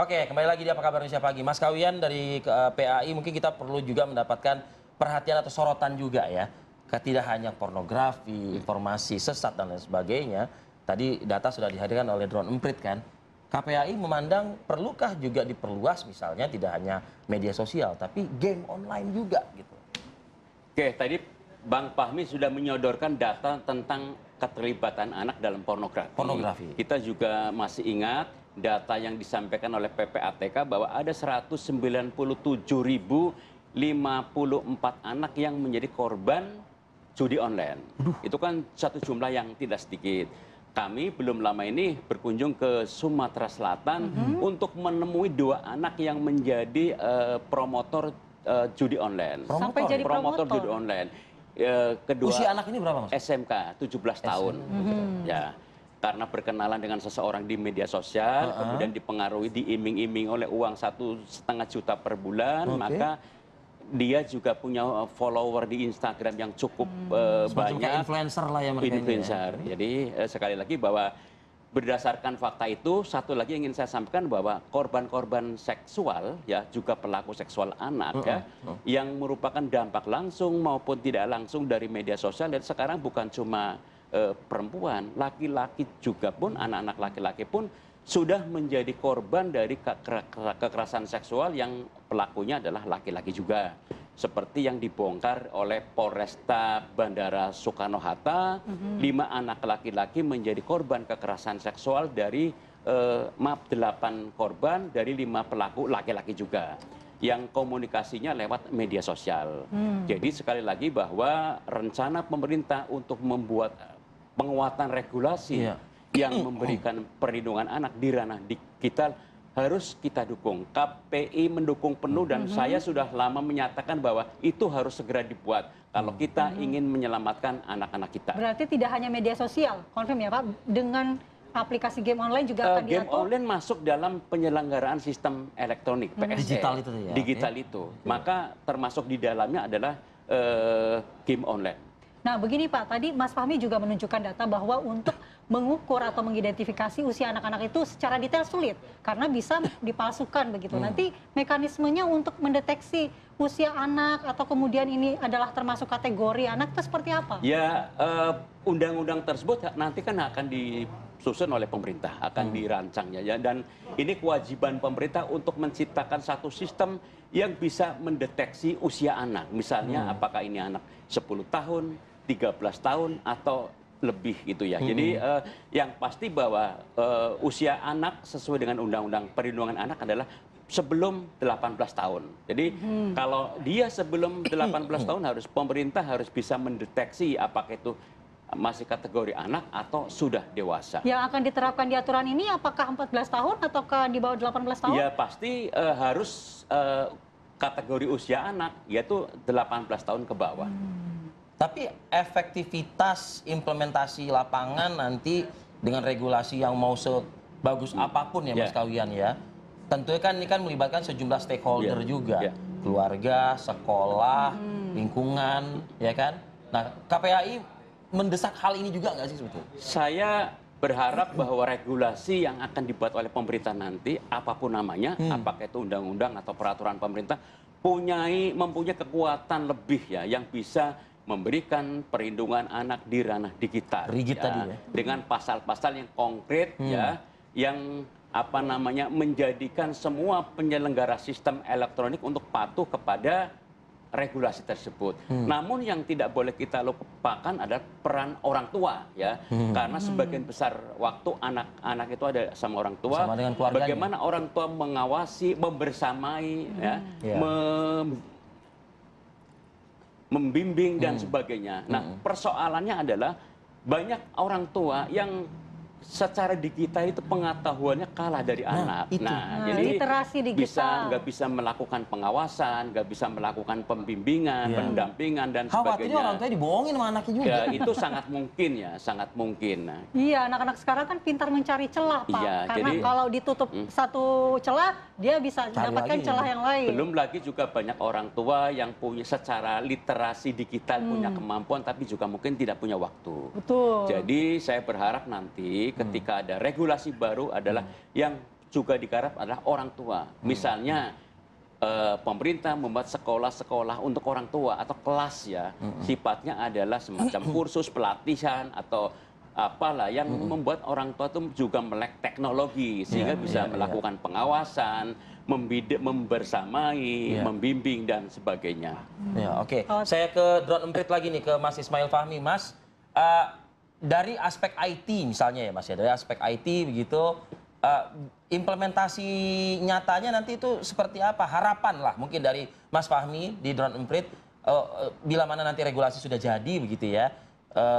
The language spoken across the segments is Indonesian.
Oke, kembali lagi di Apa Kabar Indonesia Pagi. Mas Kawian dari PAI, mungkin kita perlu juga mendapatkan perhatian atau sorotan juga ya. Tidak hanya pornografi, informasi sesat dan lain sebagainya. Tadi data sudah dihadirkan oleh Drone Emprit kan. KPAI memandang perlukah juga diperluas misalnya tidak hanya media sosial, tapi game online juga gitu. Oke, tadi Bang Fahmi sudah menyodorkan data tentang keterlibatan anak dalam pornografi. Kita juga masih ingat data yang disampaikan oleh PPATK bahwa ada 197.054 anak yang menjadi korban judi online. Itu kan satu jumlah yang tidak sedikit. Kami belum lama ini berkunjung ke Sumatera Selatan untuk menemui 2 anak yang menjadi promotor judi online. Sampai jadi promotor judi online. Kedua, usia anak ini berapa, Mas? SMK, 17 tahun. Ya. Karena berkenalan dengan seseorang di media sosial, kemudian dipengaruhi, diiming-iming oleh uang 1,5 juta per bulan, maka dia juga punya follower di Instagram yang cukup banyak. Influencer lah ya mereka. Influencer. Ini ya. Jadi sekali lagi bahwa berdasarkan fakta itu, satu lagi yang ingin saya sampaikan bahwa korban-korban seksual ya juga pelaku seksual anak ya yang merupakan dampak langsung maupun tidak langsung dari media sosial, dan sekarang bukan cuma perempuan, laki-laki juga pun, anak-anak laki-laki pun sudah menjadi korban dari kekerasan seksual yang pelakunya adalah laki-laki juga. Seperti yang dibongkar oleh Polresta Bandara Soekarno-Hatta, 5 anak laki-laki menjadi korban kekerasan seksual dari 8 korban dari 5 pelaku laki-laki juga, yang komunikasinya lewat media sosial. Jadi sekali lagi bahwa rencana pemerintah untuk membuat penguatan regulasi yang memberikan perlindungan anak di ranah digital harus kita dukung. KPI mendukung penuh, dan saya sudah lama menyatakan bahwa itu harus segera dibuat kalau kita ingin menyelamatkan anak-anak kita. Berarti tidak hanya media sosial, konfirm ya Pak, dengan aplikasi game online juga akan game diatur? online masuk dalam penyelenggaraan sistem elektronik, PSE. Digital itu ya? Digital itu. Maka termasuk di dalamnya adalah game online. Nah begini Pak, tadi Mas Fahmi juga menunjukkan data bahwa untuk mengukur atau mengidentifikasi usia anak-anak itu secara detail sulit karena bisa dipalsukan begitu. Nanti mekanismenya untuk mendeteksi usia anak atau kemudian ini adalah termasuk kategori anak itu seperti apa? Ya, undang-undang tersebut nanti kan akan disusun oleh pemerintah, akan dirancangnya ya, dan ini kewajiban pemerintah untuk menciptakan satu sistem yang bisa mendeteksi usia anak. Misalnya apakah ini anak 10 tahun, 13 tahun atau lebih gitu ya. Jadi yang pasti bahwa usia anak sesuai dengan Undang-Undang Perlindungan Anak adalah sebelum 18 tahun. Jadi kalau dia sebelum 18 tahun pemerintah harus bisa mendeteksi apakah itu masih kategori anak atau sudah dewasa. Yang akan diterapkan di aturan ini apakah 14 tahun ataukah di bawah 18 tahun? Ya pasti harus kategori usia anak, yaitu 18 tahun ke bawah. Tapi efektivitas implementasi lapangan nanti dengan regulasi yang mau sebagus apapun ya Mas Kawian ya, tentunya kan ini kan melibatkan sejumlah stakeholder juga, keluarga, sekolah, lingkungan, ya kan. Nah KPAI mendesak hal ini juga nggak sih sebetulnya? Saya berharap bahwa regulasi yang akan dibuat oleh pemerintah nanti, apapun namanya, apakah itu undang-undang atau peraturan pemerintah, mempunyai kekuatan lebih ya, yang bisa memberikan perlindungan anak di ranah digital. Dengan pasal-pasal yang konkret ya, yang menjadikan semua penyelenggara sistem elektronik untuk patuh kepada regulasi tersebut. Namun yang tidak boleh kita lupakan adalah peran orang tua ya, karena sebagian besar waktu anak-anak itu ada sama orang tua. Bagaimana orang tua mengawasi, membersamai, membimbing dan sebagainya. Nah, persoalannya adalah banyak orang tua yang secara digital itu pengetahuannya kalah dari anak. Jadi literasi digital nggak bisa melakukan pengawasan, nggak bisa melakukan pembimbingan, pendampingan dan sebagainya. Khawatirnya orang tua dibohongin sama anaknya juga. Ya, itu sangat mungkin ya, sangat mungkin. Iya, anak-anak sekarang kan pintar mencari celah, Pak. Karena kalau ditutup satu celah, dia bisa mendapatkan celah yang lain. Belum lagi juga banyak orang tua yang punya secara literasi digital punya kemampuan, tapi juga mungkin tidak punya waktu. Betul. Jadi saya berharap nanti ketika ada regulasi baru adalah yang juga digarap adalah orang tua. Misalnya pemerintah membuat sekolah-sekolah untuk orang tua atau kelas ya, sifatnya adalah semacam kursus pelatihan atau apalah yang membuat orang tua itu juga melek teknologi sehingga bisa melakukan pengawasan, membersamai, membimbing dan sebagainya. Ya, oke. Saya ke Drone Emprit lagi nih, ke Mas Ismail Fahmi. Mas, dari aspek IT misalnya ya Mas ya, dari aspek IT begitu, implementasi nyatanya nanti itu seperti apa? Harapan lah mungkin dari Mas Fahmi di Drone Emprit, bila mana nanti regulasi sudah jadi begitu ya,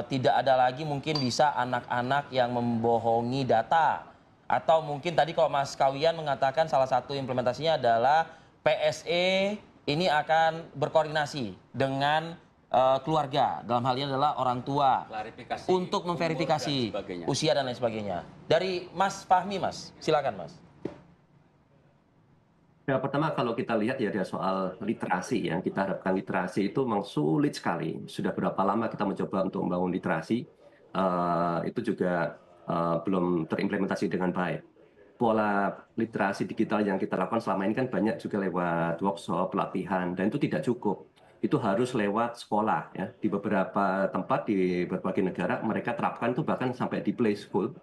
tidak ada lagi mungkin bisa anak-anak yang membohongi data. Atau mungkin tadi kalau Mas Kawian mengatakan salah satu implementasinya adalah PSE ini akan berkoordinasi dengan keluarga, dalam hal ini adalah orang tua, Klarifikasi untuk memverifikasi umur dan sebagainya. usia dan lain sebagainya. Dari Mas Fahmi, Mas, silakan Mas. Ya, pertama kalau kita lihat ya ada soal literasi, yang kita harapkan literasi itu memang sulit sekali. Sudah berapa lama kita mencoba untuk membangun literasi, itu juga belum terimplementasi dengan baik. Pola literasi digital yang kita lakukan selama ini kan banyak juga lewat workshop, pelatihan, dan itu tidak cukup. Itu harus lewat sekolah ya. Di beberapa tempat di berbagai negara mereka terapkan itu bahkan sampai di preschool,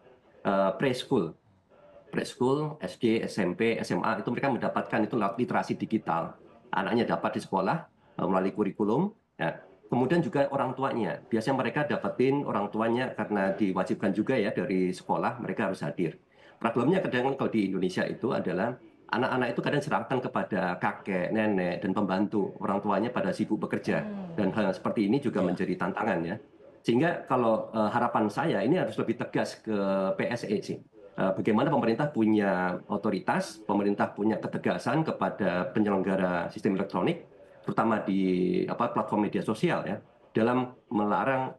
SD, SMP, SMA itu mereka mendapatkan itu lewat literasi digital. Anaknya dapat di sekolah melalui kurikulum. Ya. Kemudian juga orang tuanya. Biasanya mereka dapetin orang tuanya karena diwajibkan juga ya dari sekolah mereka harus hadir. Problemnya kadang kalau di Indonesia itu adalah anak-anak itu kadang serahkan kepada kakek, nenek, dan pembantu. Orang tuanya pada sibuk bekerja. Dan hal seperti ini juga menjadi tantangan ya. Sehingga kalau harapan saya ini harus lebih tegas ke PSE sih. Bagaimana pemerintah punya otoritas, pemerintah punya ketegasan kepada penyelenggara sistem elektronik, terutama di platform media sosial ya, dalam melarang,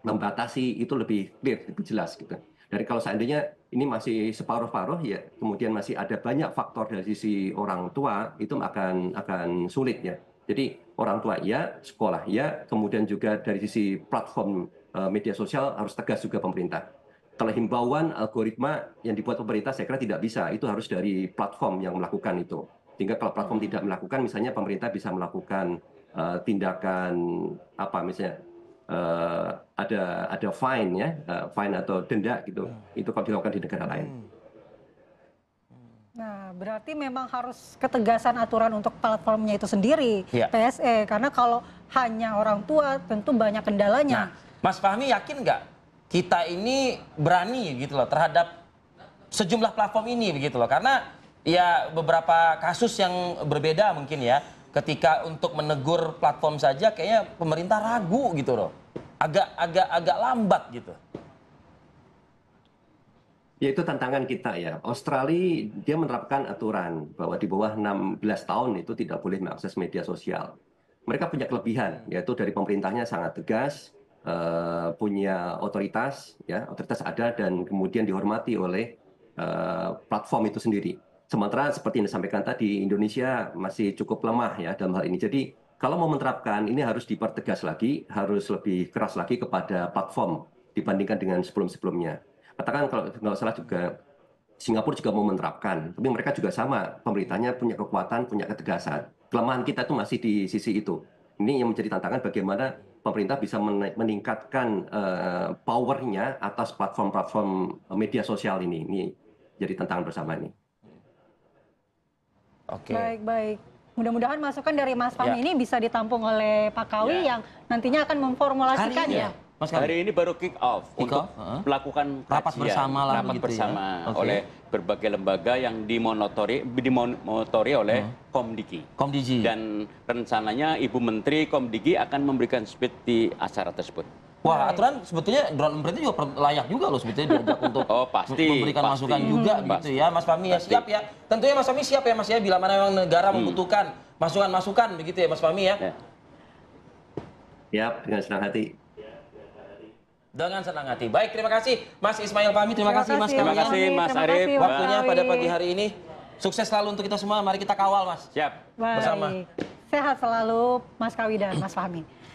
membatasi itu lebih clear, lebih jelas gitu. Dari kalau seandainya ini masih separuh-paruh ya, kemudian masih ada banyak faktor dari sisi orang tua, itu akan sulit ya. Jadi orang tua ya, sekolah ya, kemudian juga dari sisi platform media sosial harus tegas juga pemerintah. Kalau himbauan algoritma yang dibuat pemerintah saya kira tidak bisa, itu harus dari platform yang melakukan itu. Sehingga kalau platform tidak melakukan, misalnya pemerintah bisa melakukan tindakan apa misalnya ada fine ya, fine atau denda gitu. Itu kalau dilakukan di negara lain. Nah, berarti memang harus ketegasan aturan untuk platformnya itu sendiri, PSE. Karena kalau hanya orang tua tentu banyak kendalanya. Nah, Mas Fahmi yakin nggak kita ini berani gitu loh terhadap sejumlah platform ini begitu loh? Karena ya beberapa kasus yang berbeda mungkin ya, ketika untuk menegur platform saja kayaknya pemerintah ragu gitu loh. Agak lambat gitu. Ya itu tantangan kita ya. Australia dia menerapkan aturan bahwa di bawah 16 tahun itu tidak boleh mengakses media sosial. Mereka punya kelebihan, yaitu dari pemerintahnya sangat tegas, punya otoritas, ya otoritas ada dan kemudian dihormati oleh platform itu sendiri. Sementara seperti yang disampaikan tadi, Indonesia masih cukup lemah ya dalam hal ini. Jadi kalau mau menerapkan ini harus dipertegas lagi, harus lebih keras lagi kepada platform dibandingkan dengan sebelum-sebelumnya. Katakan kalau nggak salah juga Singapura juga mau menerapkan, tapi mereka juga sama, pemerintahnya punya kekuatan, punya ketegasan. Kelemahan kita itu masih di sisi itu. Ini yang menjadi tantangan bagaimana pemerintah bisa meningkatkan powernya atas platform-platform media sosial ini. Ini jadi tantangan bersama ini. Oke. Baik. Mudah-mudahan masukan dari Mas Fahmi ini bisa ditampung oleh Pak Kawi yang nantinya akan memformulasikannya. Mas Kawi. Hari ini baru kick off untuk melakukan rapat bersama lah rapat gitu bersama ya. oleh berbagai lembaga yang dimonitori oleh Komdigi. Dan rencananya Ibu Menteri Komdigi akan memberikan speech di acara tersebut. Wah, aturan sebetulnya Drone Emprit juga layak juga loh sebetulnya diajak untuk memberikan masukan juga gitu ya. Mas Fahmi ya siap ya. Tentunya Mas Fahmi siap ya Mas ya bila mana memang negara membutuhkan masukan-masukan begitu ya Mas Fahmi ya. Siap, dengan senang hati. Dengan senang hati. Baik, terima kasih Mas Ismail Fahmi, terima kasih Mas Kawian. Terima kasih Mas Arief. Waktunya pada pagi hari ini. Sukses selalu untuk kita semua. Mari kita kawal Mas. Siap. Baik. Bersama. Sehat selalu Mas Kawi dan Mas Fahmi.